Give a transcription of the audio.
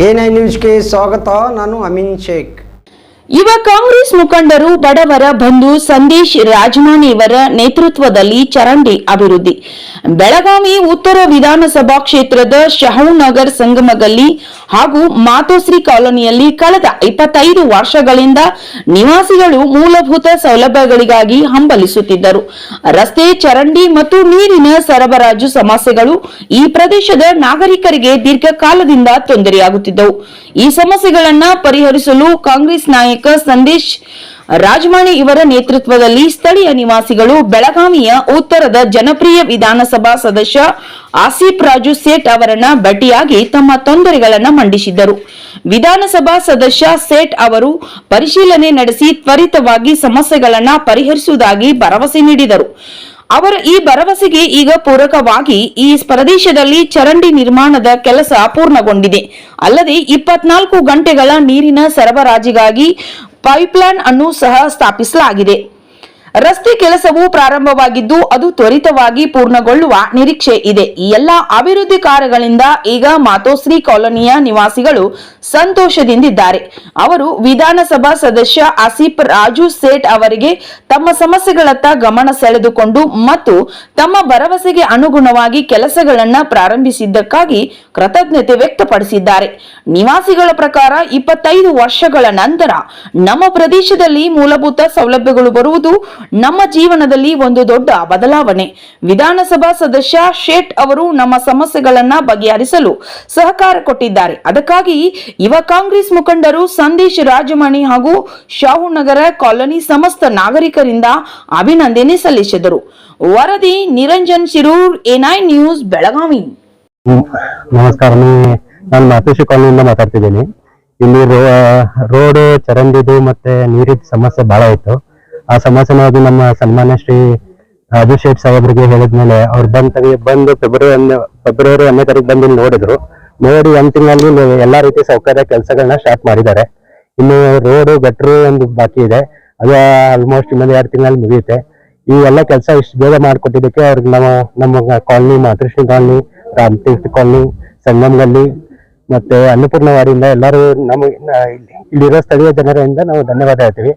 A9 ನ್ಯೂಸ್ಗೆ ಸ್ವಾಗತ. ನಾನು ಅಮೀನ್ ಶೇಖ್. ಯುವ ಕಾಂಗ್ರೆಸ್ ಮುಖಂಡರು ಬಡವರ ಬಂಧು ಸಂದೇಶ್ ರಾಜಮಾನಿ ಇವರ ನೇತೃತ್ವದಲ್ಲಿ ಚರಂಡಿ ಅಭಿವೃದ್ಧಿ. ಬೆಳಗಾವಿ ಉತ್ತರ ವಿಧಾನಸಭಾ ಕ್ಷೇತ್ರದ ಶಹೂನಗರ್ ಸಂಗಮಗಲ್ಲಿ ಹಾಗೂ ಮಾತೋಶ್ರೀ ಕಾಲೋನಿಯಲ್ಲಿ ಕಳೆದ 25 ವರ್ಷಗಳಿಂದ ನಿವಾಸಿಗಳು ಮೂಲಭೂತ ಸೌಲಭ್ಯಗಳಿಗಾಗಿ ಹಂಬಲಿಸುತ್ತಿದ್ದರು. ರಸ್ತೆ, ಚರಂಡಿ ಮತ್ತು ನೀರಿನ ಸರಬರಾಜು ಸಮಸ್ಯೆಗಳು ಈ ಪ್ರದೇಶದ ನಾಗರಿಕರಿಗೆ ದೀರ್ಘಕಾಲದಿಂದ ತೊಂದರೆಯಾಗುತ್ತಿದ್ದವು. ಈ ಸಮಸ್ಯೆಗಳನ್ನು ಪರಿಹರಿಸಲು ಕಾಂಗ್ರೆಸ್ ನಾಯಕ ಸಂದೇಶ್ ರಾಜಮಾನಿ ಇವರ ನೇತೃತ್ವದಲ್ಲಿ ಸ್ಥಳೀಯ ನಿವಾಸಿಗಳು ಬೆಳಗಾವಿಯ ಉತ್ತರದ ಜನಪ್ರಿಯ ವಿಧಾನಸಭಾ ಸದಸ್ಯ ಆಸಿಫ್ ರಾಜು ಸೇಠ್ ಅವರನ್ನ ಭೇಟಿಯಾಗಿ ತಮ್ಮ ತೊಂದರೆಗಳನ್ನು ಮಂಡಿಸಿದ್ದರು. ವಿಧಾನಸಭಾ ಸದಸ್ಯ ಸೇಠ್ ಅವರು ಪರಿಶೀಲನೆ ನಡೆಸಿ ತ್ವರಿತವಾಗಿ ಸಮಸ್ಯೆಗಳನ್ನು ಪರಿಹರಿಸುವುದಾಗಿ ಭರವಸೆ ನೀಡಿದರು. ಅವರ ಈ ಭರವಸೆಗೆ ಈಗ ಪೂರಕವಾಗಿ ಈ ಪ್ರದೇಶದಲ್ಲಿ ಚರಂಡಿ ನಿರ್ಮಾಣದ ಕೆಲಸ ಪೂರ್ಣಗೊಂಡಿದೆ. ಅಲ್ಲದೆ 24 ಗಂಟೆಗಳ ನೀರಿನ ಸರಬರಾಜಿಗಾಗಿ ಪೈಪ್ಲೈನ್ ಅನ್ನು ಸಹ ಸ್ಥಾಪಿಸಲಾಗಿದೆ. ರಸ್ತೆ ಕೆಲಸವು ಪ್ರಾರಂಭವಾಗಿದ್ದು ಅದು ತ್ವರಿತವಾಗಿ ಪೂರ್ಣಗೊಳ್ಳುವ ನಿರೀಕ್ಷೆ ಇದೆ. ಈ ಎಲ್ಲಾ ಅಭಿವೃದ್ಧಿ ಕಾರ್ಯಗಳಿಂದ ಈಗ ಮಾತೋಶ್ರೀ ಕಾಲೋನಿಯ ನಿವಾಸಿಗಳು ಸಂತೋಷದಿಂದಿದ್ದಾರೆ. ಅವರು ವಿಧಾನಸಭಾ ಸದಸ್ಯ ಆಸಿಫ್ ರಾಜು ಸೇಠ್ ಅವರಿಗೆ ತಮ್ಮ ಸಮಸ್ಯೆಗಳತ್ತ ಗಮನ ಸೆಳೆದುಕೊಂಡು ಮತ್ತು ತಮ್ಮ ಭರವಸೆಗೆ ಅನುಗುಣವಾಗಿ ಕೆಲಸಗಳನ್ನು ಪ್ರಾರಂಭಿಸಿದ್ದಕ್ಕಾಗಿ ಕೃತಜ್ಞತೆ ವ್ಯಕ್ತಪಡಿಸಿದ್ದಾರೆ. ನಿವಾಸಿಗಳ ಪ್ರಕಾರ 25 ವರ್ಷಗಳ ನಂತರ ನಮ್ಮ ಪ್ರದೇಶದಲ್ಲಿ ಮೂಲಭೂತ ಸೌಲಭ್ಯಗಳು ಬರುವುದು ನಮ್ಮ ಜೀವನದಲ್ಲಿ ಒಂದು ದೊಡ್ಡ ಬದಲಾವಣೆ. ವಿಧಾನಸಭಾ ಸದಸ್ಯ ಶೇಟ್ ಅವರು ನಮ್ಮ ಸಮಸ್ಯೆಗಳನ್ನ ಬಗೆಹರಿಸಲು ಸಹಕಾರ ಕೊಟ್ಟಿದ್ದಾರೆ. ಅದಕ್ಕಾಗಿ ಯುವ ಕಾಂಗ್ರೆಸ್ ಮುಖಂಡರು ಸಂದೇಶ್ ರಾಜಮಾನಿ ಹಾಗೂ ಶಾಹುನಗರ ಕಾಲೋನಿ ಸಮಸ್ತ ನಾಗರಿಕರಿಂದ ಅಭಿನಂದನೆ ಸಲ್ಲಿಸಿದರು. ವರದಿ ನಿರಂಜನ್ ಶಿರೂರ್, A9 ನ್ಯೂಸ್, ಬೆಳಗಾವಿ. ನಮಸ್ಕಾರ, ನಾನು ಮಾತೋಶ್ರೀ ಕಾಲೋನಿಯಿಂದ ಮಾತಾಡ್ತಿದ್ದೀನಿ. ಇಲ್ಲಿ ರೋಡ್, ಚರಂಡಿದು ಮತ್ತೆ ನೀರಿನ ಸಮಸ್ಯೆ ಬಹಳ ಇತ್ತು. ಆ ಸಮಸ್ಯೆನಾಗಿ ನಮ್ಮ ಸನ್ಮಾನ್ಯ ಶ್ರೀ ರಾಜು ಶೇಟ್ ಸಾಹೇಬ್ರಿಗೆ ಹೇಳಿದ್ಮೇಲೆ ಅವ್ರು ಬಂದು ಫೆಬ್ರವರಿ 1ನೇ ತಾರೀಕು ಬಂದು ಇಲ್ಲಿ ನೋಡಿದ್ರು. ನೋಡಿ 1 ತಿಂಗಳಲ್ಲಿ ಎಲ್ಲಾ ರೀತಿ ಸೌಕರ್ಯ ಕೆಲಸಗಳನ್ನ ಸ್ಟಾರ್ಟ್ ಮಾಡಿದ್ದಾರೆ. ಇನ್ನು ರೋಡ್, ಗಟ್ರು ಒಂದು ಬಾಕಿ ಇದೆ. ಅದು ಆಲ್ಮೋಸ್ಟ್ ಇನ್ನೊಂದು 2 ತಿಂಗಳಲ್ಲಿ ಮುಗಿಯುತ್ತೆ. ಈ ಎಲ್ಲ ಕೆಲಸ ಇಷ್ಟು ಬೇಗ ಮಾಡಿಕೊಟ್ಟಿದ್ದಕ್ಕೆ ಅವ್ರಿಗೆ ನಮ್ಮ ಕಾಲನಿ, ಮಾತೃಶ್ರೀ ಕಾಲನಿ, ರಾಮತೀರ್ಥ ಕಾಲನಿ, ಸಂಗಮಗಲ್ಲಿ ಮತ್ತೆ ಅನ್ನಪೂರ್ಣವಾಡಿಯಿಂದ ಎಲ್ಲರೂ ಇಲ್ಲಿರೋ ಸ್ಥಳೀಯ ಜನರಿಂದ ನಾವು ಧನ್ಯವಾದ ಹೇಳ್ತೀವಿ.